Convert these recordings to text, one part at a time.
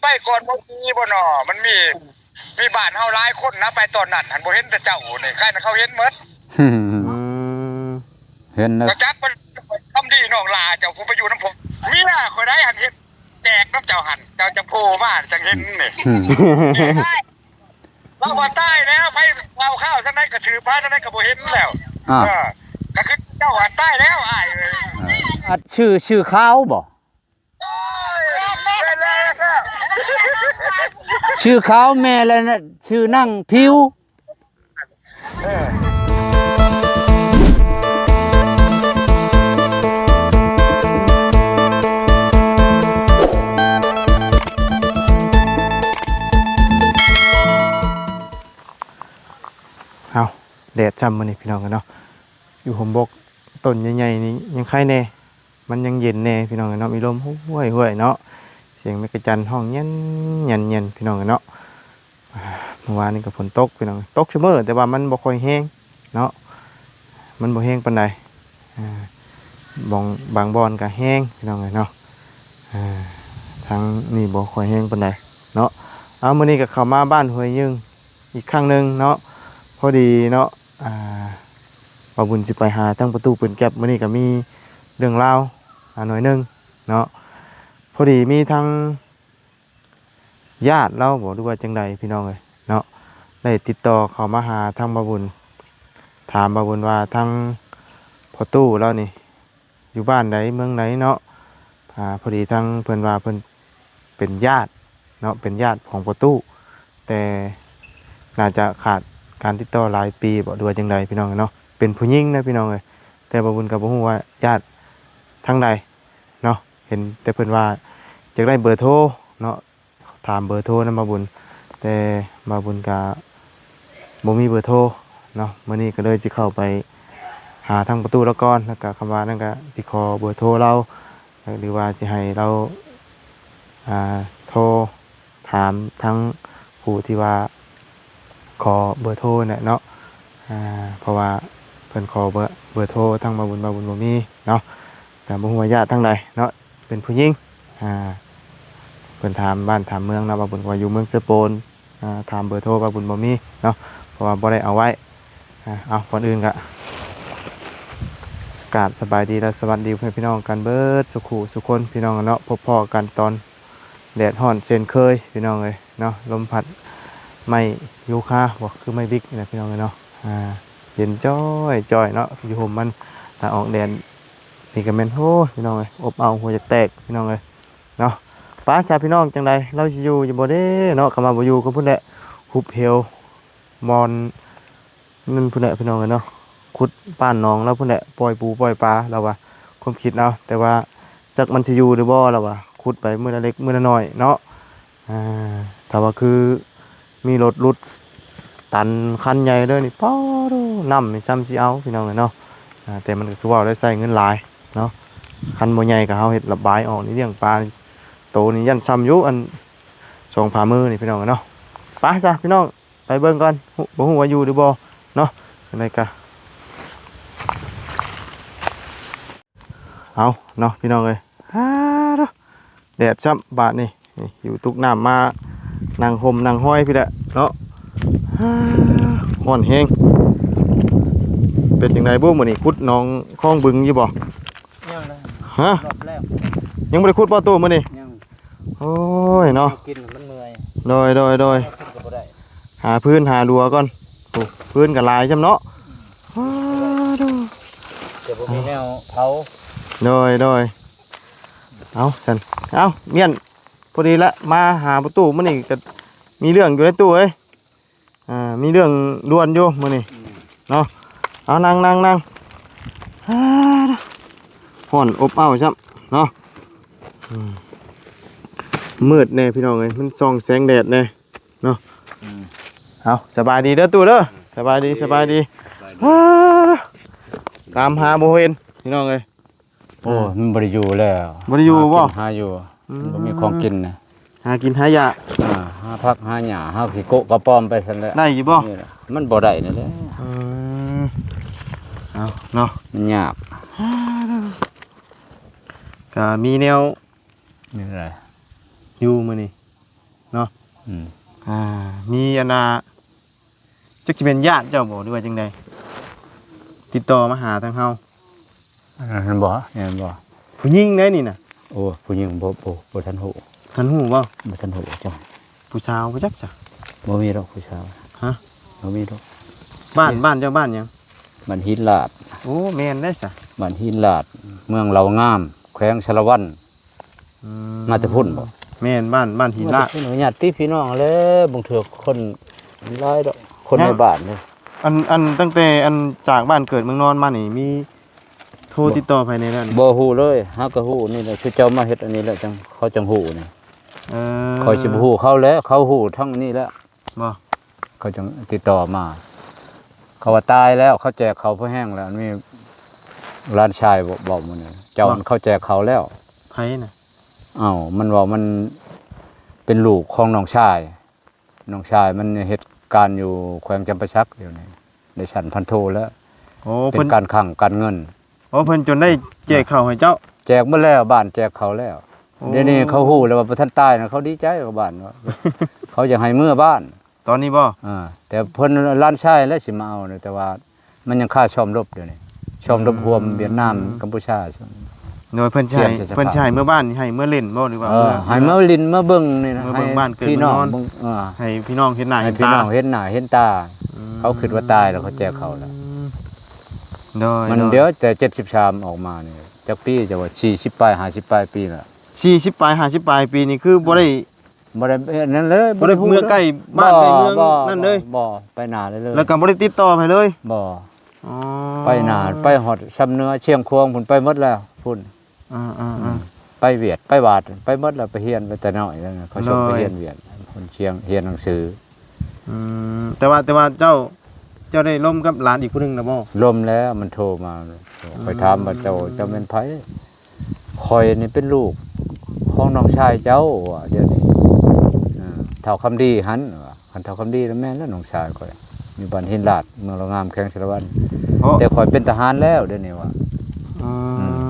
ไปก่อนบ่มีบ่หนอมันมีบ้านเฮาหลายคนนะไปตอนนั้นหันบ่เห็นแต่เจ้านี่ใครน่ะเขาเห็นหมดอืมเห็นนะก็จักมันทำดีน้องลาเจ้าผู้ไปอยู่น้ำผมมีน่ะข่อยได้หันเฮ็ดแจกน้ำเจ้าหันเจ้าจะโผล่มาจังเห็นนี่เราบ่ตายแล้วไปเอาข้าวซั่นได้ก็ถือพาซั่นได้ก็บ่เห็นแล้วก็คือเจ้าหันตายแล้วอ้ายเอ้ยอัดชื่อข้าวบ่ชื่อข้าวแม่แล้วนะชื่อนั่งพิวเอาแดดจำมันนี่พี่น้องกันเนาะอยู่ห่มบกต้นใหญ่ๆนี่ยังไข่แน่มันยังเย็นแน่พี่น้องกันเนาะมีลมห้วยเนาะเสียงแมกกาจันห้องเย็นพี่น้องกันเนาะเมื่อวานนี้ก็ฝนตกพี่น้องตกชั่วโมงแต่ว่ามันบ่ค่อยแห้งเนาะมันบ่แห้งปานใดบางบอนก็แห้งพี่น้องกันเนาะทางนี่บ่ค่อยแห้งปานใดเนาะเอามื้อนี้ก็เข้ามาบ้านห้วยยึงอีกครั้งนึงเนาะพอดีเนาะบ่าวบุญสิไปหาทั้งประตูปืนแก๊ปมื้อนี้ก็มีเรื่องราวหน่อยนึงเนาะพอดีมีทั้งญาติเราบอกด้วยว่าจังใดพี่น้องเลยเนาะได้ติดต่อเขามาหาทั้งบ่าวบุญถามบ่าวบุญว่าทั้งพ่อตู้เรานี่อยู่บ้านไหนเมืองไหนเนาะพอดีทั้งเพิ่นว่าเพิ่นเป็นญาติเนาะเป็นญาติของพ่อตู้แต่น่าจะขาดการติดต่อหลายปีบอกด้วยจังใดพี่น้องเนาะเป็นผู้หญิงนะพี่น้องเลยแต่บ่าวบุญกับบ่ฮู้ว่าญาติทั้งใดเนาะเห็นแต่เพิ่นว่าจะได้เบอร์โทรเนาะถามเบอร์โทรนะบ่าวบุญแต่บ่าวบุญก็บ่มีเบอร์โทรเนาะมื้อนี้ก็เลยสิเข้าไปหาทางประตูแล้วก่อนแล้วก็คำว่านั่นก็สิขอเบอร์โทรเราหรือว่าสิให้เราโทรถามทั้งผู้ที่ว่าขอเบอร์โทรเนี่ยเนาะเพราะว่าเพิ่นขอเบอร์โทรทางบ่าวบุญบ่มีเนาะแต่บ่ฮู้ว่าญาติทางใดเนาะเป็นผู้หญิงเพิ่นถามบ้านถามเมืองเนาะบ่าวบุญว่าอยู่เมืองเซโปนถามเบอร์โทรบ่าวบุญบ่มีเนาะเพราะว่าบ่ได้เอาไว้เอาก่อนอื่นก็กราบสบายดีและสวัสดีเพื่อนพี่น้องกันเบิดสุขคนพี่น้องเนาะพบพ่อกันตอนแดดร้อนเช่นเคยพี่น้องเลยเนาะลมพัดไม่ยูคาบ่คือไม่บิ๊กนะพี่น้องเลยเนาะเย็นจ้อยเนาะอยู่ห่มมันถ้าออกแดดนี่ก็แม่นโหพี่น้องเลยอบเอาหัวจะแตกพี่น้องเลยเนาะป้าชาพี่น้องจังใดเราสิอยู่บ่เด้เนาะคำว่าบ่อยู่ก็พุ่นแหละหุบเหวมอนนั่นพุ่นแหละพี่น้องเลยเนาะขุดป้านน้องแล้วพุ่นแหละปล่อยปูปล่อยปลาเราว่าความคิดเอาแต่ว่าจักมันสิอยู่หรือบ่เราว่าขุดไปมื้อละเล็กมื้อละน้อยเนาะถ้าว่าคือมีรถรุดตันคันใหญ่เลยนี่ป้อน้ำนี่ซ้ำสิเอาพี่น้องเลยเนาะแต่มันก็คือว่าได้ใส่เงินหลายเนาะคันบ่ใหญ่ก็เฮาเฮ็ดระบายออกนี่เลี้ยงปลาโตนี่ยันซ้ำอยู่อันสองฝ่ามือนี่พี่น้องเนาะไปซะพี่น้องไปเบิ่งก่อนบ่ฮู้ว่าอยู่หรือบ่เนาะจังไดก็เอาเนาะพี่น้องเอ้ยแดดจ้ำบาดนี่อยู่ตุกน้ำมานั่งห่มนั่งห้อยพี่แหละเนาะฮ้อนแห้งเป็นจังไดบ่มื้อนี้ขุดน้องคลองบึงอยู่บ่ยังเลยฮะรอบแรกยังบ่ได้ขุดบ่ตู้มื้อนี้ยังโอ้ยเนาะกินมันเมื่อยโดยหาพื้นหาดัวก่อนโอ้พื้นก็หลายจำเนาะเดี๋ยวบ่มีแนวเผาโดยเอาซั่นเอาเมียนพอดีละมาหาประตูมื้อนี้ก็มีเรื่องอยู่ในตู้เอ้ยมีเรื่องด่วนอยู่มื้อนี้เนาะเอานั่งฮ้อนอบอ้าวซับเนาะมืดแน่พี่น้องเอ้ยมันส่องแสงแดดแน่เนาะเอาสบายดีเด้อตู้เด้อสบายดีตามหาบ่เห็นพี่น้องเอ้ยโอ้มันบ่ได้อยู่แล้วบ่ได้อยู่บ่หาอยู่บ่มีของกินนะหากินหายาหาผักหาหญ้าหาขี้โกะกระป้อมไปซั่นแหละได้อยู่บ่มันบ่ได้นั่นแหละเอาเนาะมันยากก็มีแนวนี่อะไรอยู่มื้อนี้ เนาะ อืม มีอันน่ะจักสิเป็นญาติเจ้าบ่หรือว่าจังไดติดต่อมาหาทางเฮา เห็นบ่เห็นบ่ ผู้หญิงเด้นี่น่ะ โอ้ผู้หญิงบ่ทันฮู้ ท่านฮู้บ่ บ่ทันฮู้จ้ะ ผู้สาวบ่จักจ้ะ บ่มีดอกผู้ชาย ฮะ บ่มีดอก บ้านเจ้าบ้านหยัง บ้านหินลาด โอ้แม่นได้จ้ะ บ้านหินลาด เมืองเหล่างามแขวงชลวัน อื มาแต่พุ่นบ่ แม่นบ้านหินลาด หนูญาติพี่น้องแหล้วบางเถื่อคนหลายดอกคนในบ้านนี่ อันตั้งแต่อันจากบ้านเกิดเมืองนอนมานี่มีโทรติดต่อภายในนั้น บ่ฮู้เลยเฮาก็ฮู้นี่แหละคือเจ้ามาเฮ็ดอันนี้แหละจังเขาจังฮู้นี่ คอยสิบ่ฮู้เขาแล้วเขาฮู้ทั้งนี้แล้ว บ่ เขาจังติดต่อมา เขาว่าตายแล้วเขาแจกเขาวพอแห้งแล้วมีร้านชายบอกมื้อนี้เจ้าเขาแจกเขาแล้ว ไผน่ะ อ้าวมันว่ามันเป็นลูกของน้องชายน้องชายมันเหตุการณ์อยู่แขวงจำปาสักเดี๋ยวนี้ได้ชั้นพันโทแล้ว โอ้ เป็ เพิ่น นการคลังการเงิน โอ้เพิ่นจนได้แจกข้าวให้เจ้า แจกหมดแล้วบ้านแจกเขาแล้ว โอ้ เดี๋ยวนี้เขาฮู้แล้วว่าประท่านตายนะเขาดีใจกับบ้านว่า เขาอยากให้เมื่อบ้าน ตอนนี้บ่ แต่เพิ่นร้านชายแล้วสิมาเอาเนี่ยแต่ว่ามันยังค่าชอมรบเดี๋ยวนี้ชอมรบรวมเวียดนามกัมพูชา โดยเพิ่นสิให้เพิ่นสิให้เมื่อบ้านนี่ให้เมื่อเล่นบ่หรือว่า ให้มาลินมาเบิ่งนี่นะ มาเบิ่งบ้านเกิด พี่น้อง เมืองนอน เบิ่งให้พี่น้องเห็นหน้า ให้ เห็น พี่ ตา น้องเห็นหน้าเห็นตา เขาคิดว่าตายแล้วเขาแจกเขาแล้ว โดย มันเดี๋ยวแต่73ออกมานี่จักปีจะว่า40ปลาย50ปลายปีละ 40ปลาย50ปลายปีนี่คือบ่ได้ บ่ได้นั่นเลย บ่ได้เมื่อใกล้บ้านใกล้เมืองนั่นเลย บ่ไปหน้าเลยเลย แล้วก็บ่ได้ติดต่อไปเลย บ่ อ๋อ ไปหน้าไปฮอดชำเนื้อเชียงควงพุ่นไปหมดแล้วพุ่น อ่า ไปเวียดไปบาดไปหมดแล้วไปเฮียนไปแต่น้อยแล้วนะเขาส่งไปเฮียนเวียดคนเชียงเฮียนหนังสือ แต่ว่าเจ้าได้ร่วมกับหลานอีกคนนึงนะบ่ ล่มแล้วมันโทรมาไปถามว่าเจ้าเป็นไผคอยนี่เป็นลูกของน้องชายเจ้าว่ะเดี๋ยวนี้เท่าคำดีหันว่ะคันเท่าคำดีแล้วแม่นแล้วน้องชายคอยมีบ้านหินลาดเมืองละงามแข้งชลวันแต่คอยเป็นทหารแล้วเดี๋ยวนี้ว่ะ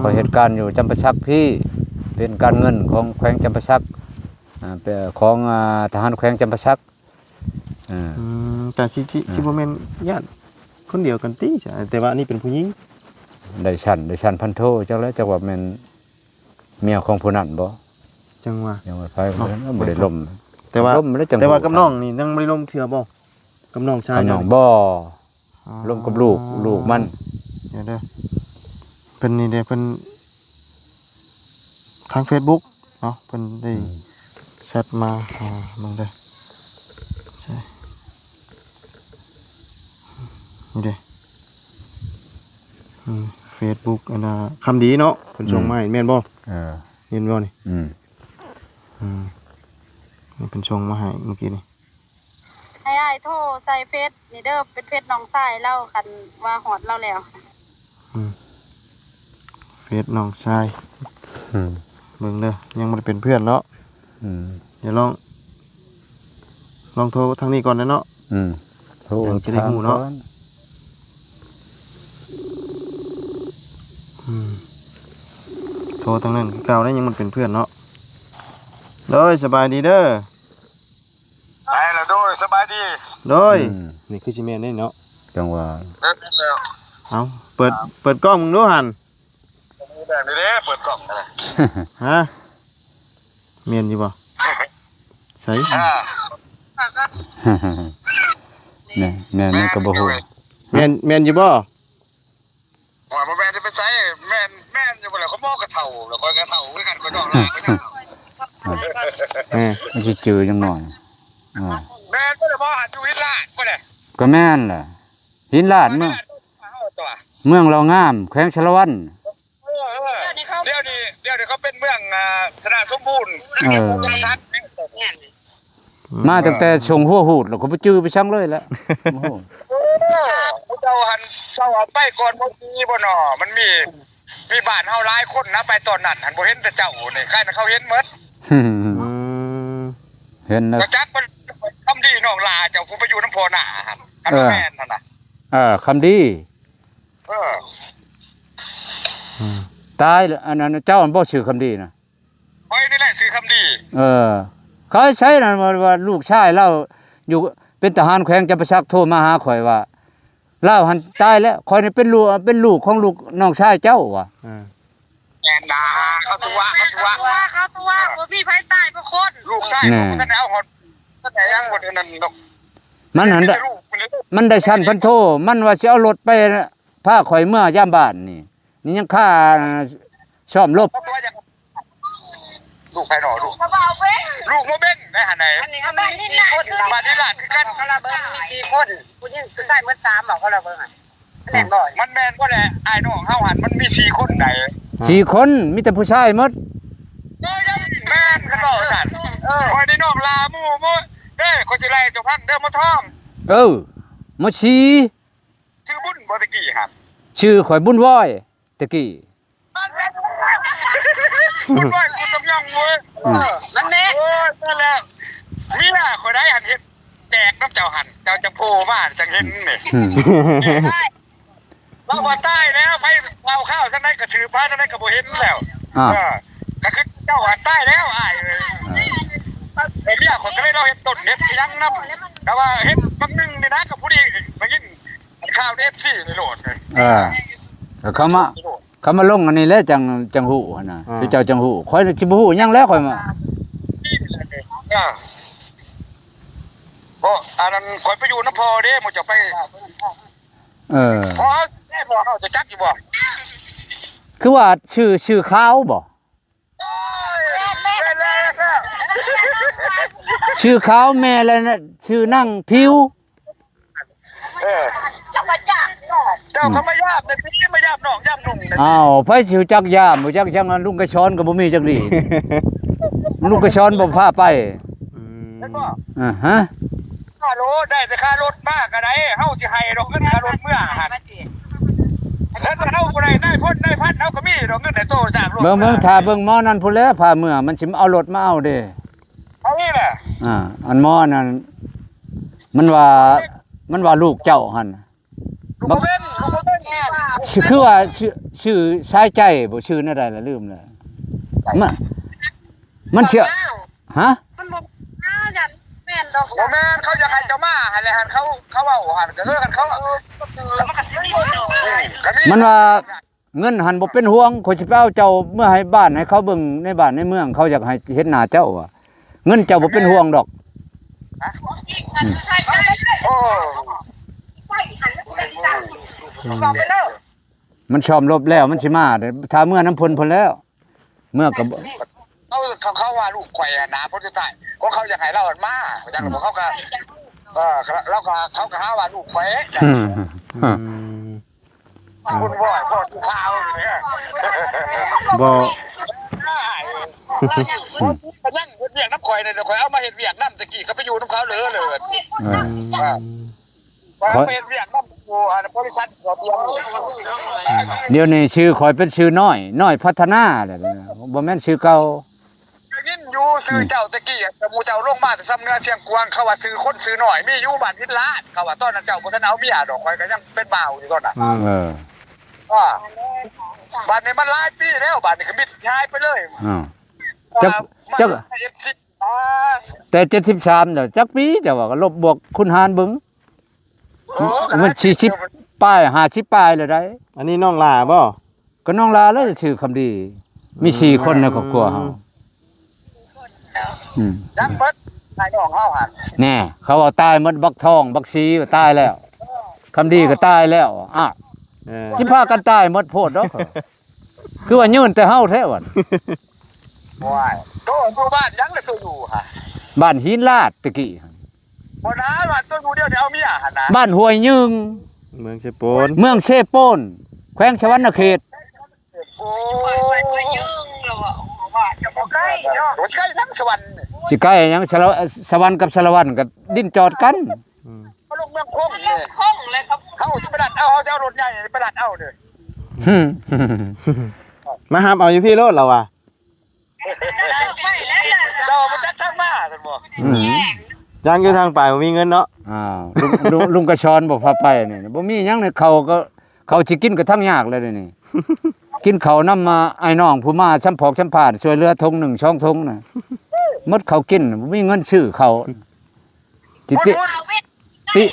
คอยเหตุการณ์อยู่จำปาชักพี่เป็นการเงินของแขวงจำปาชักเป็นของทหารแขวงจำปาชักแต่สิบ่แม่นญาติคนเดียวกันติใช่แต่ว่านี่เป็นผู้หญิง ได้ชั้นพันโทจักแล้วจักว่าแม่นเมียของผู้นั้นบ่ จังว่า ยังว่าไผบ่ได้ล่ม แต่ว่า ล่มแล้วจัง แต่ว่ากับน้องนี่ยังบ่ได้ร่วมเทื่อบ่กับน้องชาย น้องบ่ล่มกับลูกมัน เดี๋ยวเด้อเพิ่นนี่เด้เพิ่นทาง Facebook เนาะเพิ่นได้แชทมาลงเด้อใช่นี่เด้Facebook อันน่ะคำดีเนาะเพิ่นส่งมาให้แม่นบ่เห็นบ่นี่นี่เพิ่นส่งมาให้เมื่อกี้นี่ ให้อ้ายโทรใส่เฟซนี่เด้อเป็นเฟซน้องชายเล่ากันว่าฮอดเราแล้ว เฟซน้องชายเบิ่งเด้อยังบ่ได้เป็นเพื่อนเนาะเดี๋ยวลองโทรทางนี้ก่อนนะเนาะโทร จะได้ฮู้เนาะ โทรทางนั้นคือเก่าได้ยังมันเป็นเพื่อนเนาะโดยสบายดีเด้อ ไปแล้วโดยสบายดี โดยนี่คือสิแม่นได้เนาะ จังว่า เอาเปิดกล้องมึงดูหั่น แบบนี้เด้เปิดกล่องกันเลย ฮะแม่นอยู่บ่ใช่ แม่ก็บ่ฮู้ แม่นอยู่บ่ ว่าบ่แม่นจะไปใช้แม่นอยู่บ่แล้วเขาบอกกระเฒ่าแล้วก็กระเฒ่าคือกันก็ดอกลาก็ยัง มันสิจือจังหน่อย แม่นบ่ได้บ่หันอยู่หินลาดบ่ได้ ก็แม่นล่ะหินลาดเมืองเรางามแขวงชลวัน เดี๋ยวนี้เขาเป็นเมืองชนะสมบูรณ์มาตั้งแต่ชงหัวหูดแล้วก็ไปจื้อไปชั่งเลยแล้วโอ้โห เจ้าเอาไปก่อนบ่มีบ่หนอมันมีบ้านเฮาหลายคนนะไปตอนนั้นหันบ่เห็นแต่เจ้านี่ใครน่ะเขาเห็นหมด เห็นแล้ว ก็จักมันคำดีน้องลาเจ้าผู้ไปอยู่น้ำพอหน้าครับอันแม่นนั่นน่ะ คำดี ตายอันนั้นเจ้าอันบ่ชื่อคำดีนะ ไว้นี่แหละคือคำดี เขาใช้นั่นว่าลูกชายเราอยู่เป็นทหารแขวงจำปาสักโทรมาหาข่อยว่าเราหันตายแล้วข่อยนี่เป็นลูกของลูกน้องชายเจ้าว่ะ แม่นดาเขาตัวบ่มีไผตายเพราะคนลูกชายของท่านเอาหดท่านยังบ่นั่นดอก มันหันได้มันได้ชั้นพันโทมันว่าสิเอารถไปพาข่อยเมื่อยามบ้านนี่ยังค่าซ่อมรบ ลูกใครหนอลูกบ่เว้ลูกบ่เบ้นได้หาไหนอันนี้เขาบ้านนี่ล่ะบ้านนี่ล่ะคือกันเขาละเบิ่งมี4คนผู้หญิงผู้ชายหมด3บอกเขาละเบิ่งอ่ะแม่นบ่มันแม่นบ่แหละอ้ายน้องเฮาหันมันมี4คนใด 4 คนมีแต่ผู้ชายหมด แม่นเขาบอกสั่นคอยได้น้องลาหมู่บ่เด้คนสิไล่เจ้าพันเด้อมาท่องมาชี ชื่อบุญบ่ตะกี้ครับ ชื่อข่อยบุญว้อยตะกี้ บุญว้อยกูต้องย่องเว้ยนั่นแน่โอ้ยนั่นแหละมีน่ะข่อยได้หันเฮ็ดแจกน้ำเจ้าหันเจ้าจะโผล่มาจังเห็นนี่เราบ่ตายแล้วไปเอาข้าวซั่นได้ก็ถือพาซั่นได้ก็บ่เห็นแล้วก็คือเจ้าหันตายแล้วอ้ายไอ้เมียคนก็เลยเราเฮ็ดต้นเฮ็ดยังนำแต่ว่าเฮ็ดบางนึงนี่นะกับผู้ดีมากินข้าว FC นี่โลดเขามาลงอันนี้แล้วจังหูหั่นน่ะคือเจ้าจังหูข่อยสิบ่ฮู้หยังแล้วข่อยมาบ่อันนั้นข่อยไปอยู่นำพ่อเด้หมู่จะไปพ่อแม่พ่อเฮาจะจักอยู่บ่ คือว่าชื่อขาวบ่ชื่อขาวแม่แล้วนะชื่อนั่งผิวเจ้าเขามายาบแต่พี่มายาบน้องยาบนุ่งอ้าวไผสิจักยามบ่จักจังลุงกระชอนก็บ่มีจักดีลุงกระชอนบ่พาไปฮะค่ารถได้แต่ค่ารถมากก็ได้เฮาสิให้ดอกเงินค่ารถเมื่อหั่นแล้วเฮาบ่ได้นายพลนายพันเฮาก็มีดอกเงินให้โตจากรถเบิ่งถ้าเบิ่งหมอนั่นพุ่นแล้วพาเมื่อมันสิเอารถมาเอาเด้เอานี่แหละอันหมอนั่นมันว่าลูกเจ้าหั่นลูกเล่นคือว่าชื่อชายใจบ่ชื่อนั่นได้ล่ะลืมแล้วมันเชื่อฮะมันบ่ยันแม่นดอกบ่แม่นเขาอยากให้เจ้ามาหั่นแหละหั่นเขาเว้าหั่นก็คือกันเขาแล้วมันก็สิมันว่าเงินหันบ่เป็นห่วงข่อยสิไปเอาเจ้าเมื่อให้บ้านให้เขาเบิ่งในบ้านในเมืองเขาอยากให้เห็นหน้าเจ้าว่าเงินเจ้าบ่เป็นห่วงดอกโอ้มันชอมลบแล้วมันสิมาเด้ถ้าเมื่อน้ำพลพุ่นแล้วเมื่อก็เขาว่าลูกข่อยนะพุ่นสุดท้ายก็เขาอยากให้เรามาจังเขาก็แล้วก็เขาก็หาว่าลูกข่อยคุณบ่พ่อข้าวเนี่ยบ่ยังเวียกน้ำข่อยเนี่ยข่อยเอามาเฮ็ดเวียกน้ำตะกี้เขาไปอยู่น้ำเขาเลยว่าเฮ็ดเวียกน้ำกูบริษัทขอเตรียมเดี๋ยวนี้ชื่อข่อยเป็นชื่อน้อยพัฒนาแหละบ่แม่นชื่อเก่ายินอยู่ชื่อเจ้าตะกี้แต่หมู่เจ้าลงมาแต่ซ้ำเนื้อเชียงกวางเขาว่าชื่อคนชื่อน้อยมีอยู่บ้านทิศลาดเขาว่าตอนนั้นเจ้าบ่ทันเอาเมียดอกข่อยก็ยังเป็นบ่าวอยู่ตอนน่ะบ้านนี้มันหลายปีแล้วบ้านนี้ก็มิดย้ายไปเลยจักแต่73เด้อจักปีแต่ว่าก็ลบบวกคุณหารเบิ่งมัน40ป้าย50ป้ายเลยได้อันนี้น้องลาบ่ก็น้องลาแล้วชื่อคำดีมี4คนในครอบครัวเฮาจังเบิดตายน้องเฮาหั่นแน่เขาว่าตายหมดบักทองบักซีก็ตายแล้วคำดีก็ตายแล้วสิพากันตายหมดโพดดอกคือว่ายืนแต่เฮาแท้ว่ะว้ายโตบ้านยังเลยตัวอยู่ฮะบ้านหินลาดตะกี้บ่นะบ้านตัวอยู่เดียวเอาเมียหั่นนะบ้านห้วยยึงเมืองเชโปนแขวงชวรรณเขตโอ้ยห้วยยึงแล้วว่าจะบ่ใกล้เนาะบ่ใกล้ทั้งสวรรค์สิใกล้หยังสวรรค์กับสารวัตรก็ดิ้นจอดกันเขาลงเมืองคงเลยครับเขาสิไปดัดเอาเขาจะเอารถใหญ่ไปดัดเอาเด้อมาหามเอาอยู่พี่รถเราว่ะเราบ่จักทางมาซั่นบ่จังอยู่ทางไปบ่มีเงินเนาะลุงกระชอนบ่พาไปนี่บ่มีหยังนี่เขาสิกินก็ทั้งยากเลยนี่กินข้าวนำมาไอ้น้องผู้มาช้ำผอกช้ำผาดช่วยเหลือทง1 2ทงน่ะ หมดเขากินบ่มีเงินซื้อเขาจิติติ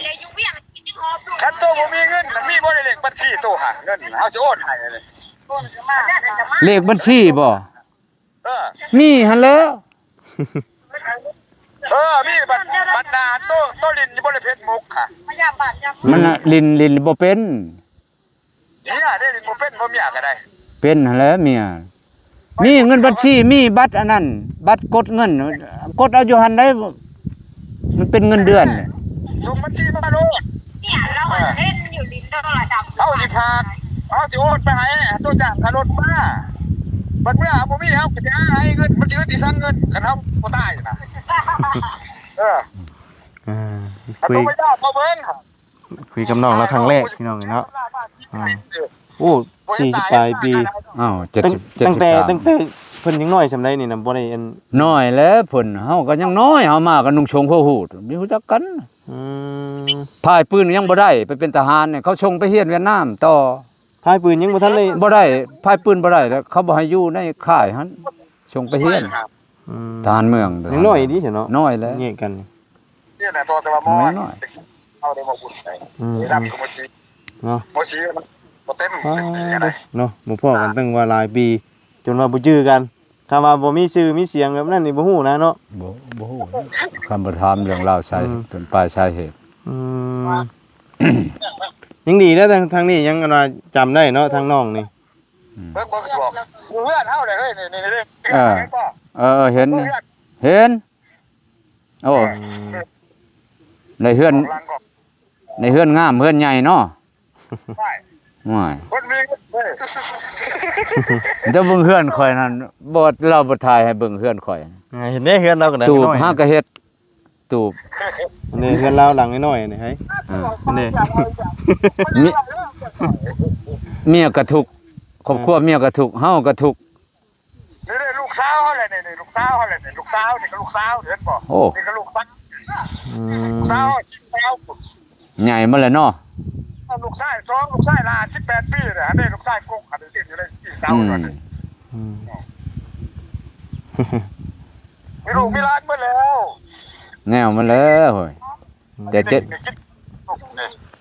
คันโตบ่มีเงินมันมีบ่ได้เลขบัญชีโตหาเงินเฮาสิโอนให้เลย เลขบัญชีบ่ เออ มีหั่นแหล้ว มีบัตรดาโตลินอยู่บ่ได้เพชรมุกค่ะ มันน่ะลินบ่เป็น เนี่ยได้ลินบ่เป็นบ่มีอะก็ได้ เป็นหั่นแหล้วเมียมีเงินบัญชีมีบัตรอันนั้นบัตรกดเงินกดเอาอยู่หั่นได้มันเป็นเงินเดือน ส่งบัญชีมาโลด เนี่ยเราเล่นอยู่ดินโทรศัพท์ เฮาสิพาเฮาสิโอนไปให้ตัวจ้างค่ารถมาบัดเมื่อบ่มีเฮาก็จะให้เงินมันสิเงินสิสั่งเงินคันเฮาบ่ตายนะอ่า คุ คุ ย ย ไม่ได้บ่เบิ่ง คุยกับน้องเราครั้งแรกพี่น้องเนาะโอ้40ปลายปี อ้าว ตั้งแต่ 73 เพิ่นยังน้อยซำใดนี่น่ะบ่ได้อัน น้อยแล้วเพิ่นเฮาก็ยังน้อยเฮามาก็นุ่งชงผู้ฮู้มีฮู้จักกัน อืม พายปืนยังบ่ได้ไปเป็นทหารเนี่ยเขาชงไปเฮียนเวียดนามต่อ พายปืนยังบ่ทันเลย บ่ได้พายปืนบ่ได้แล้วเขาบ่ให้อยู่ในค่ายหั่นชงไปเฮียน อืม ทหารเมือง ยังน้อยดีเนาะ น้อยแล้ว แยกกัน เนี่ยนะตัวแต่ว่ามอเอาได้มาบุญไปนี่รับก็บ่สิ เนาะ บ่สิมันบ่เต็ม อ๋อ อะไร เนาะบ่พ้อกันตั้งว่าหลายปี จนว่าบ่จื้อกันถ้าว่าบ่มีชื่อมีเสียงแบบนั้นนี่บ่ฮู้นะเนาะ บ่ฮู้คำบ่ถามเรื่องราวใช่เป็นปลายสาเหตุ อืม ยังดีแล้วทางนี้ยังกันว่าจำได้เนาะทางน้องนี่ เบิ่งบอกกูเพื่อนเฮาเลยเฮ้ยนี่เด้ เห็นโอ้ในเฮือนงามเฮือนใหญ่เนาะ ใช่ ว้าย คนมีเฮ้ย แต่เบิ่งเฮือนข่อยนั่นบ่เราบ่ถ่ายให้เบิ่งเฮือนข่อย เห็นได้เฮือนเราก็ได้ ตูบ น้อย หาก็เฮ็ดตูบ นี่เฮือนเราหลังน้อยๆนี่ให้ อ่า นี่ เมียก็ทุกข์ครอบครัวเมียก็ทุกข์เฮาก็ทุกข์ นี่ลูกสาวเฮาเลยนี่ลูกสาวเฮาเลยนี่ลูกสาวนี่ก็ลูกสาวเห็นบ่นี่ก็ลูกสาว อืม สาว ใหญ่มาแล้วเนาะ ลูกชาย2ลูกชายลา18ปีน่ะนี่ลูกชายกุ๊กอันนี้ติดอยู่ในที่เตานั่น อืม มีลูกมีหลานเบิดแล้ว แนวมาแล้วเฮ้ยแต่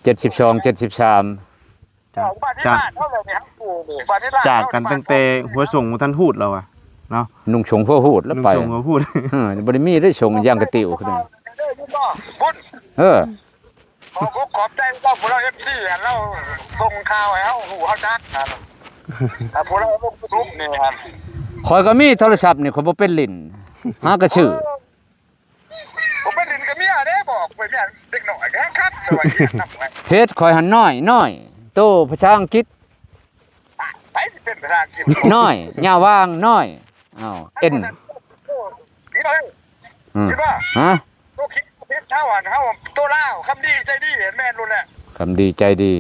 72 73 จากกันตั้งแต่หัวส่งของท่านพูดเราอะเนาะ นุ่งชงพ่อฮูดแล้วไป ส่งเขาพูด บ่ได้มีได้ชงย่างกระติวขึ้น บุญ ขอบใจเจ้าพวกเรา FC เราส่งข่าวให้เฮาฮู้เฮาจักครับพวกเราลง YouTube นี่ครับ ข่อยก็มีโทรศัพท์นี่ข่อยบ่เป็นลิ้นหากระชื่อ ผมเป็นลินกับเมียเด้บอกไปเมียเด็กน้อยก็คักสวัสดีนำไว้ เพชรข่อยหันน้อยโตภาษาอังกฤษ ไปสิเป็นภาษาอังกฤษ น้อยย่าวางน้อยอ้าวเอ็น นี่เลย ฮะ ตัวคิดเพชรเท่าอันเฮาตัวลาวคำดีใจดีเห็นแม่นรุ่นแหละ คำดีใจดี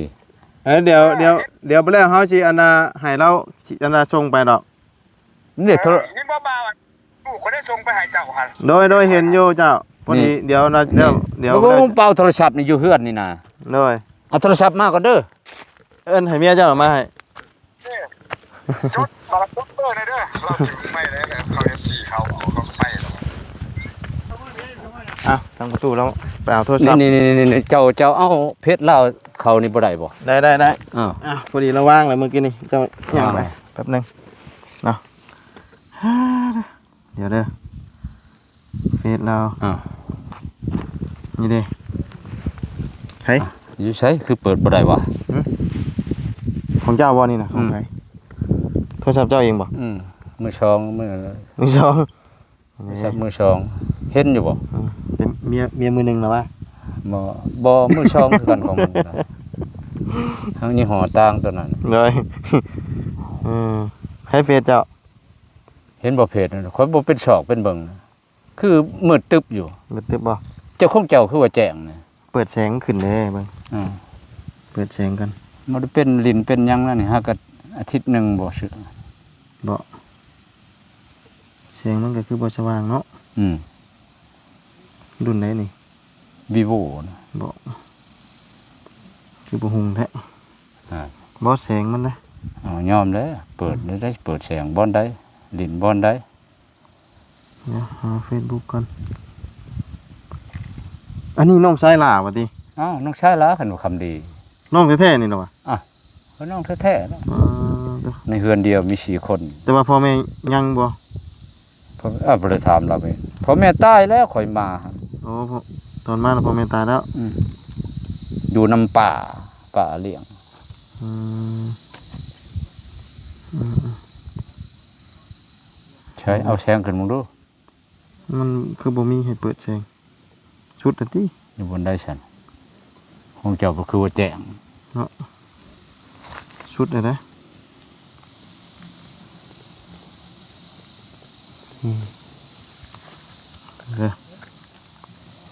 เดี๋ยวไปแล้วเฮาสิอันน่ะให้เราอันน่ะส่งไปดอก นี่โทร ยินบ่บ่าวลูกคนได้ส่งไปให้เจ้าหั่น โดยเห็นอยู่เจ้าพอดีเดี๋ยวนะเดี๋ยว บ่เป่าโทรศัพท์นี่อยู่เฮือนนี่นะ โดย เอาโทรศัพท์มาก่อนเด้อ เอิ้นให้เมียเจ้ามาให้ นี่จุดมาจุดเด้อเด้อเราไม่ได้เขาเฮ็ดสีเขาไปแล้ว อ่ะทางประตูแล้วไปเอาโทรศัพท์ นี่เจ้าเอาเพชรลาวเขานี่บ่ได้บ่ ได้ อ้าว พอดีเราว่างเลยเมื่อกี้นี่เจ้าย่างไปแป๊บนึงเนาะเดี๋ยวเด้อเฟซเรา อ้าว นี่เด้เฮ้ย อยู่ไสคือเปิดบ่ได้วะ ของเจ้าบ่นี่นะของใครโทรศัพท์เจ้าเองบ่ มือชองมือ มือสอง สับมือชองเห็นอยู่บ่ เป็นเมียมือหนึ่งนะวะ บ่มือชองคือกันของมันนะทั้งยี่ห้อต่างตัวนั้น เลยให้เฟซเจ้า เห็นบ่เพจนั่นข่อยบ่เป็นชอกเป็นเบิ่งคือมืดตึบอยู่ มือตึบบ่ เจ้าของเจ้าคือว่าแจ้งนะ เปิดแสงขึ้นเด้เบิ่ง อ่า เปิดแสงกัน มันเป็นลิ้นเป็นหยังนั่นนี่ฮะก็อาทิตย์หนึงบ่ซื้อ บ่แสงมันก็คือบ่สว่างเนาะ รุ่นไหนนี่ Vivo นะ บ่คือบ่หุงแท้ อ่า บ่แสงมันนะ เอายอมเด้อเปิดได้เปิดแสงบ่อนได้ลิ้นบ่อนได้ เดี๋ยวหา Facebook ก่อนอันนี้น้องชายหล่าว่าติ อ้าวน้องชายละขันว่าคำดี น้องแท้ๆนี่เนาะวะ เขาน้องแท้ๆเนาะ เด้อ ในเฮือนเดียวมี4คน แต่ว่าพ่อแม่ยังบ่ พ่อบ่ได้ถามเราไปพ่อแม่ตายแล้วค่อยมา โอ้พ่อตอนมาแล้วพ่อแม่ตายแล้ว อยู่นำป่าเลี้ยง อืม ใช้เอาแสงขึ้นมึงดู มันคือบ่มีให้เปิดแสงชุดอันติ อยู่บนได้ฉันของเจ้าก็คือว่าแจ้ง ชุดได้เด้อเด้อ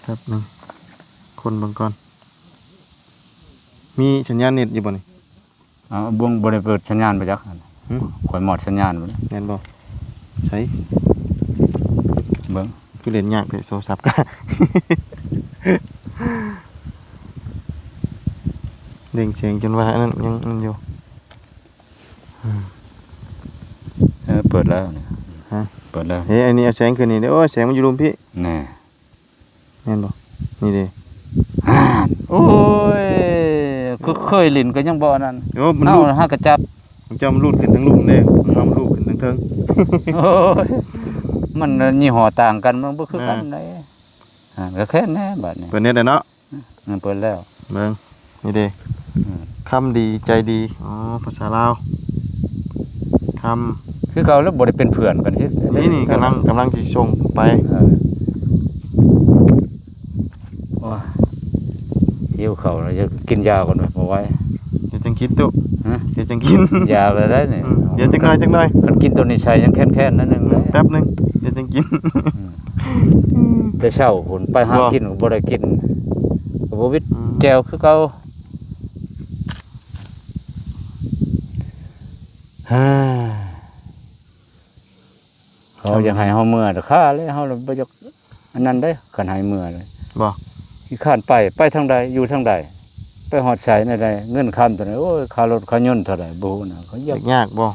แป๊บนึงคนเบิ่งก่อนมีสัญญาณเน็ตอยู่บ่นี่ บ่ได้เปิดสัญญาณไปจัก หึ ข่อยหมดสัญญาณบ่ แม่นบ่ใช้ เบิ่ง คือเล่นยากเลยโทรศัพท์ก็ เด้งเสียงจนว่าอันนั้นยังมันอยู่ เปิดแล้วเนี่ย ฮะ เปิดแล้ว เฮ้ยอันนี้เอาแสงขึ้นนี่เด้อโอ้ยแสงมันอยู่รุมพี่ แน่ แม่นบ่นี่เด้ โอ้ยคือเคยลิ้นก็ยังบ่นั่น โอ้มัน เอา รูด หากระจับ มันจะมันรูดขึ้นทั้งลุมเด้มันเอามันรูดขึ้นทั้งเทิง โอ้ยมันยี่ห้อต่างกันมันบ่คือกันได้ก็แค่แน่บัดนี้ เปิดเน็ตได้เนาะ มันเปิดแล้ว เบิ่งนี่เด้ อืม คำดีใจดีอ๋อภาษาลาวค คือเขาแล้วบ่ได้เป็นเพื่อนกันสิ ำนี่กำลังสิส่งไป โอ้ยหิวข้าวแล้วจะกินยาก่อนบ่ไหว เดี๋ยวจังคิดตุ ฮะ เดี๋ยวจังกิน ยาเลยได้นี่ เดี๋ยวจังหน่อย คันกินตัวนี้ใส่ยังแค้นๆนั่นนึงเลย แป๊บนึงเดี๋ยวจังกิน แต่เช้าพุ่นไปหา บ่ กินก็บ่ได้กินก็บ่วิตแจวคือเก่าฮ่าเขาอยากให้เฮาเมื่อแต่ค่าเลยเฮาบ่อยากอันนั้นเด้คันให้เมื่อเลย บ่ ขี้ข้านไปทางใดอยู่ทางใดไปฮอดไสในใดเงินค้ำเท่าไหร่โอ้ยค่ารถค่ายนต์เท่าไหร่บ่ฮู้นะเขาอยาก ยากบ่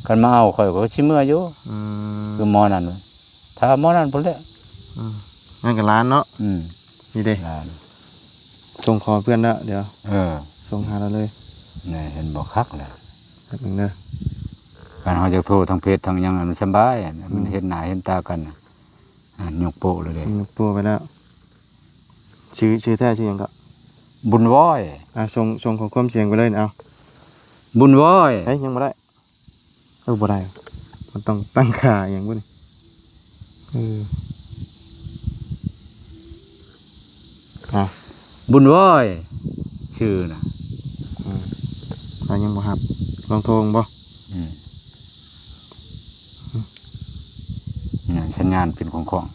คันมาเอาข่อยก็สิเมื่ออยู่ อืม คือหมอนั่นเว้ยถ้าหมอนั่นพุ่นแหละ งั้นก็ร้านเนาะ อืม นี่เด้ อ่า ส่งขอเพื่อนแล้วเดี๋ยว ส่งหาเราเลย นี่เห็นบ่คักแหละ แป๊บนึงเด้อ การเฮาจะโทรทางเพจทางหยังมันสำบายอะมันเห็นหน้าเห็นตากันน่ะยกโปะเลยเด้ มีปัวไปแล้วชื่อแท้ชื่อหยังก็ บุญว้อย ส่งขอความเสียงไปเลยเอา บุญว้อย เฮ้ยยังบ่ได้บ่ได้มันต้องตั้งค่าอย่างบ่นี่อ่ะ บุญว้อยชื่อน่ะ เรายังบ่ฮับลองโทรบ่ เนี่ยสัญญาณเป็นของ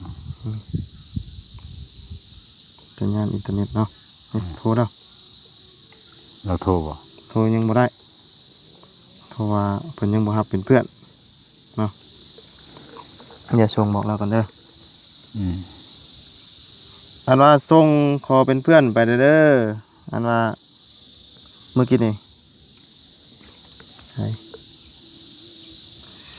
สัญญาณอินเทอร์เน็ตเนาะโทรแล้ว เราโทรบ่ โทรยังบ่ได้เพราะว่าเพิ่นยังบ่ฮับเป็นเพื่อนเนาะอย่าส่งบอกเรากันเด้อ อันว่าส่งขอเป็นเพื่อนไปเด้ออันว่าเมื่อกี้นี่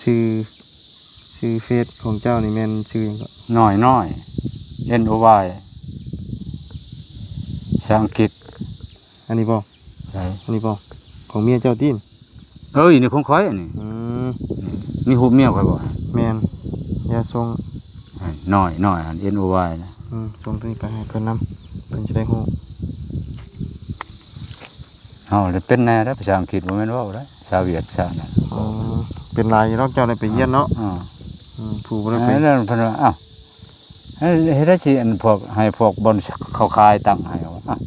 ชื่อเฟซของเจ้านี่แม่นชื่อหยังก็ น้อยNOY ภาษาอังกฤษ อันนี้บ่ ใช่ อันนี้บ่ของเมียเจ้าตีน นี่ของข้อยอันนี้มีรูปเมียข้อยบ่ แม่นอย่าส่ง น้อยอัน NOY นะ ส่งตัวนี้ไปให้เพิ่นนำเพิ่นจะได้ฮู้ เฮาได้เป็นแน่แล้วภาษาอังกฤษบ่แม่นเว้าได้ภาษาเวียดภาษานั้น เป็นลายอยู่เนาะเจ้าได้ไปเยี่ยนเนาะผู้บ่ได้ไป แล้วเพิ่นว่าอ้าวเฮ็ดได้สิอันพวกให้พวกบนเขาขายตังค์ให้ว่าอ้าว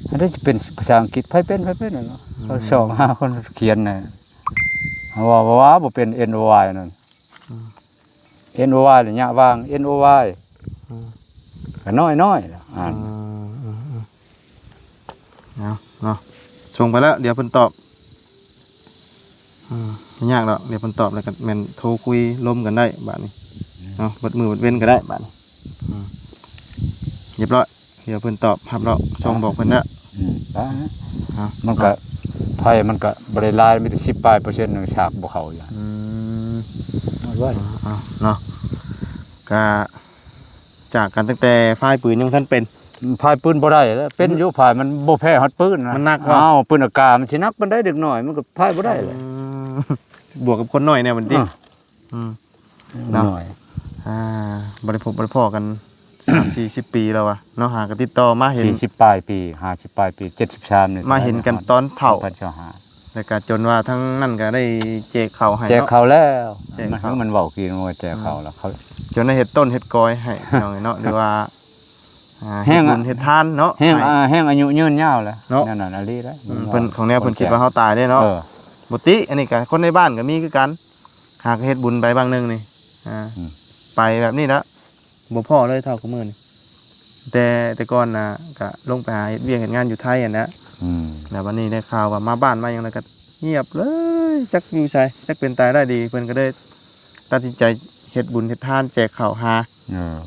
เฮ็ดได้สิเป็นภาษาอังกฤษไผเป็นเนาะเขาสอบหาคนเขียนน่ะว่าบ่เป็น NOY นั่น NOY นี่ยะวาง NOY ก็น้อยอ่าน เนาะส่งไปแล้วเดี๋ยวเพิ่นตอบไม่ยากหรอกเดี๋ยวเพิ่นตอบแล้วก็แม่นโทรคุยลมกันได้บัดนี้เนาะบัดมือบัดเว้นก็ได้บัดนี้เรียบร้อยเดี๋ยวเพิ่นตอบรับเราส่งบอกเพิ่นแล้ว มันก็ไผมันก็บ่ได้หลายมีแต่10%นึงฉากบ่เข้าอย่างว่า เนาะ ก็จากกันตั้งแต่ฝ่ายปืนยังท่านเป็น พายปืนบ่ได้แล้วเป็นอยู่พายมันบ่แพ้ฮอดปืนนะ มันหนักว่ะ อ้าวปืนอากาศมันสิหนักปานใดเด็กน้อยมันก็พายบ่ได้เลย บวกกับคนหน่อยเนี่ยมันดิอืม น้อย บริพอกัน30-40 ปีแล้ววะเนาะหากันติดต่อมาเห็น 40ปลายปี50ปลายปี73นี่ มาเห็นกันตอนเฒ่า 2025 แล้วก็จนว่าทั้งนั่นก็ได้แจกข้าวให้ แจก เนาะ เขาแล้ว แจกเขามั มันเว้ากินว่าแจกเขาแล้วเขา จนได้เฮ็ดต้นเฮ็ดกอยให้พี่น้องเนาะหรือว่าเฮ็ดบุญเฮ็ดทานเนาะ แห้งอายุยืนยาวแล้ว เนาะ นั่นน่ะอลีแล้ว เพิ่นของแนวเพิ่นคิดว่าเฮาตายได้เนาะ เออ บ่ติอันนี้ก็คนในบ้านก็มีคือกันหากเฮ็ดบุญไปบางนึงนี่ไปแบบนี้ละบ่พอเลยเท่ากับมื้อนี่แต่ก่อนน่ะก็ลงไปหาเฮ็ดเวียกเฮ็ดงานอยู่ไทยอ่ะนะ อืม แล้ววันนี้ได้ข่าวว่ามาบ้านมาหยังแล้วก็เงียบเลยจักอยู่ไสจักเป็นตายได้ดีเพิ่นก็ได้ตัดสินใจเฮ็ดบุญเฮ็ดทานแจกข้าวหา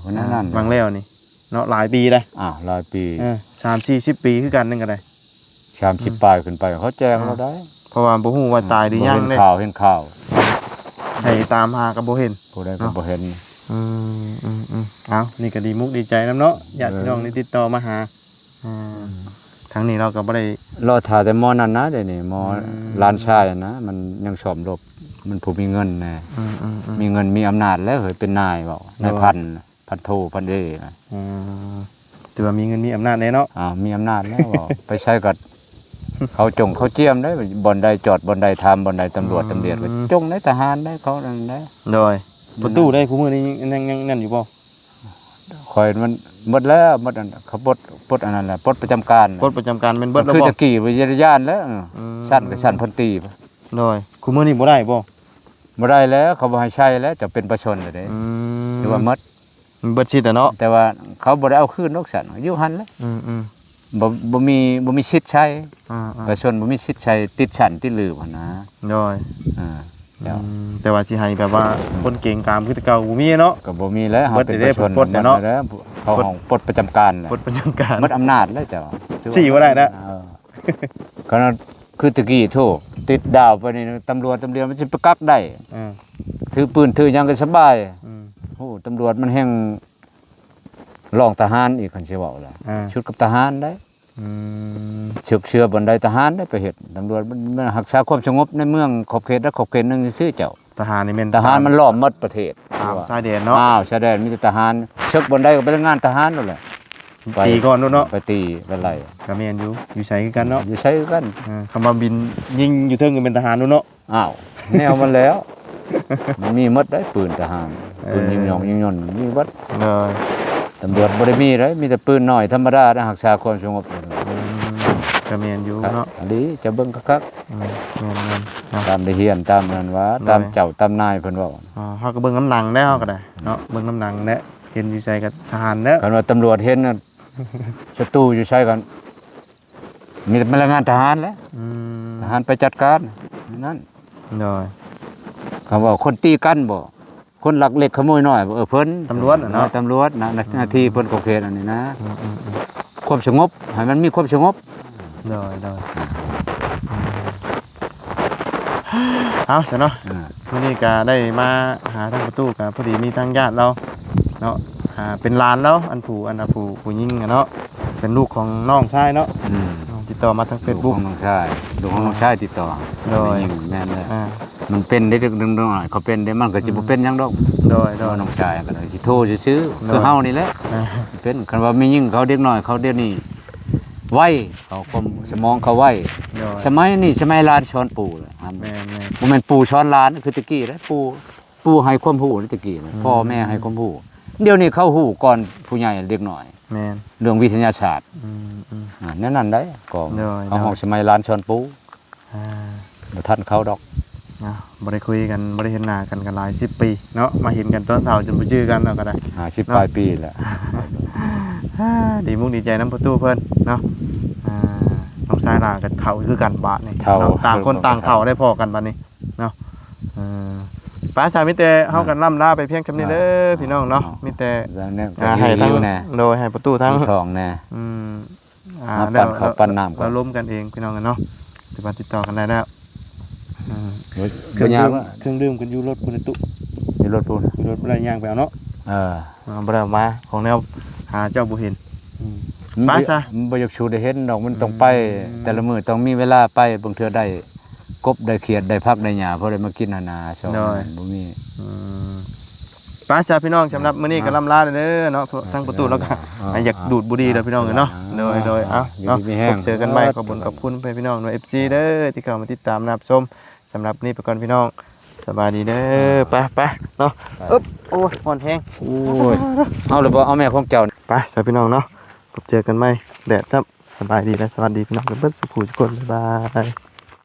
คนนั้น บางแล้วนี่เนาะหลายปีเลย หลายปี 30-40 ปีคือกันนึงก็ได้ 30ปลายขึ้นไปเขาแจกเราได้ เพราะว่าบ่ฮู้ว่าตายหรือยัง เห็น เด้ ข่าวเห็นข่าว ให้ตามหาก็บ่เห็น ผู้ใดก็บ่เห็น เอานี่ก็ดีมุกดีใจน้ำเนาะญาติพี่น้องนี่ติดต่อมาหาทางนี้เราก็บ่ได้ รอถ่าแต่หมอนั่นนะเดี๋ยวนี้หมอหลานชายนะมันยังสอบรบมันผู้มีเงินแน่มีเงินมีอำนาจแล้วเฮ้ยเป็นนายเว้านายพันโทพันเดนะ ถือว่ามีเงินมีอำนาจแน่เนาะ มีอำนาจแล้วเว้า ไปใช้กับเขาจงเขาเจียมได้บ่อนใดจอดบ่อนใดทำบ่อนใดตำรวจตำเนียดก็จงได้ทหารได้เขานั่นได้ โดยประตูได้คู่มือนี้ยังนั่นอยู่บ่ คอยมันหมดแล้วหมดอันเขาปลดอันนั้นแหละปลดประจำการ ปลดประจำการเป็นเบิดแล้ว คือ บ่ ตะกี้วิทยานแล้วชั้นกับชั้นพลตรี โดยคู่มือนี้บ่ได้บ่ บ่ได้แล้วเขาบ่ให้ใช้แล้วจะเป็นประชนเลยเด้หรือว่าหมด มันเบิดชิดอ่ะเนาะ แต่ว่าเขาบ่ได้เอาคืนนกสันอยู่หันแล้วบ่มีสิทธิ์ใช้ประชนบ่มีสิทธิ์ใช้ติดชั้นติดลือหั่นนะ โดย แล้ว แต่ว่าสิให้แบบว่าคนเก่งกามคือแต่เก่าบ่มีเนาะ ก็บ่มีแล้วเฮาเป็นประชน ปลดเนาะ แล้วเขาของปลดประจำการแหละ ปลดประจำการ หมดอำนาจแล้วเจ้า สี่บ่ได้นะ ขนาดคือตะกี้โทติดดาวไปนี่ตำรวจมันสิไปกักได้ถือปืนถือหยังก็สบายโอ้ตำรวจมันแห่งรองทหารอีกคันสิเว้าล่ะชุดกับทหารได้เชื่อบนใดทหารได้ไปเฮ็ดตำรวจมันรักษาความสงบในเมืองขอบเขตและขอบเขตนึงซื่อเจ้า ทหารนี่แม่น ทหารมันล้อมหมดประเทศ ตามชายแดนเนาะ ชายแดนมีแต่ทหารเชิกบนใดก็ไปงานทหารนั่นแหละ ตีก่อนเนาะ ไปตีอะไร ก็แม่นอยู่ไสคือกันเนาะ อยู่ใช้กัน คำว่าบินยิงอยู่เทิงก็เป็นทหารเนาะ อ้าวแนวมันแล้ว มันมีหมดได้ปืนทหารปืนยิงหยองยิงยนต์มีหมด เลย ตำรวจบ่ได้มีเลยมีแต่ปืนน้อยธรรมดารักษาความสงบ ก็แม่นอยู่เนาะ อันนี้จะเบิ่งคัก แม่น ๆตามได้เฮียนตามนั้นว่าตามเจ้าตามนายเพิ่นเว้า เฮาก็เบิ่งน้ำหนังได้เฮาก็ได้เนาะเบิ่งน้ำหนังและเห็นอยู่ไสกับทหารแล้ว คันว่าตำรวจเห็นน่ะศัตรูอยู่ใช้กันมีแต่พนักงานทหารแหล้วทหารไปจัดการนั่น เลย คำว่าคนตีกันบ่คนลักเล็กขโมยน้อยบ่เพิ่น ตำรวจเนาะ ตำรวจนะหน้าที่เพิ่นขอบเขตอันนี้นะความสงบให้มันมีความสงบ เลยเอาซะเนาะมื้อนี้ก็ได้มาหาทางประตูก็พอดีมีทางญาติเราเนาะเป็นหลานแล้วอันผู้หญิงอะเนาะเป็นลูกของน้องชายเนาะติดต่อมาทาง Facebook ลูกของน้องชายติดต่อ โดย ยิงแม่นเลยมันเป็นได้ดึงๆหน่อยเขาเป็นได้มันก็สิบ่เป็นหยังดอก โดย น้องชายก็เลยสิโทรซื่อๆคือเฮานี่แหละเป็นคันว่ามียิ่งเขาเด็กน้อยเขาเดี๋ยวนี้ไวเขาความสมองเขาไวสมัยนี้สมัยหลานช้อนปู่แหละครับ แม่ บ่แม่นปู่ช้อนหลานคือตะกี้นะปู่ให้ความรู้ตะกี้นะพ่อแม่ให้ความรู้เดี๋ยวนี้เขาฮู้ก่อนผู้ใหญ่เด็กน้อย แม่น เรื่องวิทยาศาสตร์นั่นได้ก็เขาห้องสมัยหลานช้อนปู่บ่ทันเขาดอก บ่ได้คุยกันบ่ได้เห็นหน้ากันหลาย10 ปีเนาะมาเห็นกันตอนเฒ่าจนบ่ชื่อกันแล้วก็ได้ 50ปลายปีแล้ว ดีมุกดีใจน้ำประตูเพิ่นเนาะน้องชายลากันเฒ่าคือกันบาดนี่ต่างคนต่างเฒ่าได้พอกันบัดนี้เนาะป้าชามีแต่เฮากันล่ำลาไปเพียงคำนี้เด้อพี่น้องเนาะมีแต่ให้ทั้งโดยให้ประตูทั้ง ทองแน่ แล้ว เขาปั้นน้ำก่อน เราล้มกันเองพี่น้องกันเนาะติดต่อกันได้แล้วเค บ่ยาก รื่องดื่มกันอยู่รถคุณตุ มีรถปูน รถอะไรย่างไปเอาเนาะ บ่ได้เอามาของแนวหาเจ้าบ่เห็น มัน ไปซะ มันบ่อยากชูได้เห็นดอกมันต้องไป แต่ละมื้อต้องมีเวลาไปบางเทื่อได้กบได้เขียดได้ผักได้หญ้าพอได้มากินหนาๆช่วงนั้นบ่มี ป้าจ้าพี่น้องสำหรับมื้อนี้ก็ล่ำลาเด้อเนาะทั้งประตูแล้วก็อยากดูดบุหรี่เด้อพี่น้องเนาะโดยเอ้าเนาะพบเจอกันใหม่ขอบคุณพี่น้องเนาะ FC เด้อที่เข้ามาติดตามรับชมสำหรับนี้ไปก่อนพี่น้องสบายดีเด้อไปเนาะอึ๊บโอ้ยอ่อนแฮง โอ้ยเอาเลยบ่เอาแม่ของเจ้า ไปจ้าพี่น้องเนาะพบเจอกันใหม่แดดซับสบายดีและสวัสดีพี่น้องกันเบิดสุขทุกคนบ๊ายบาย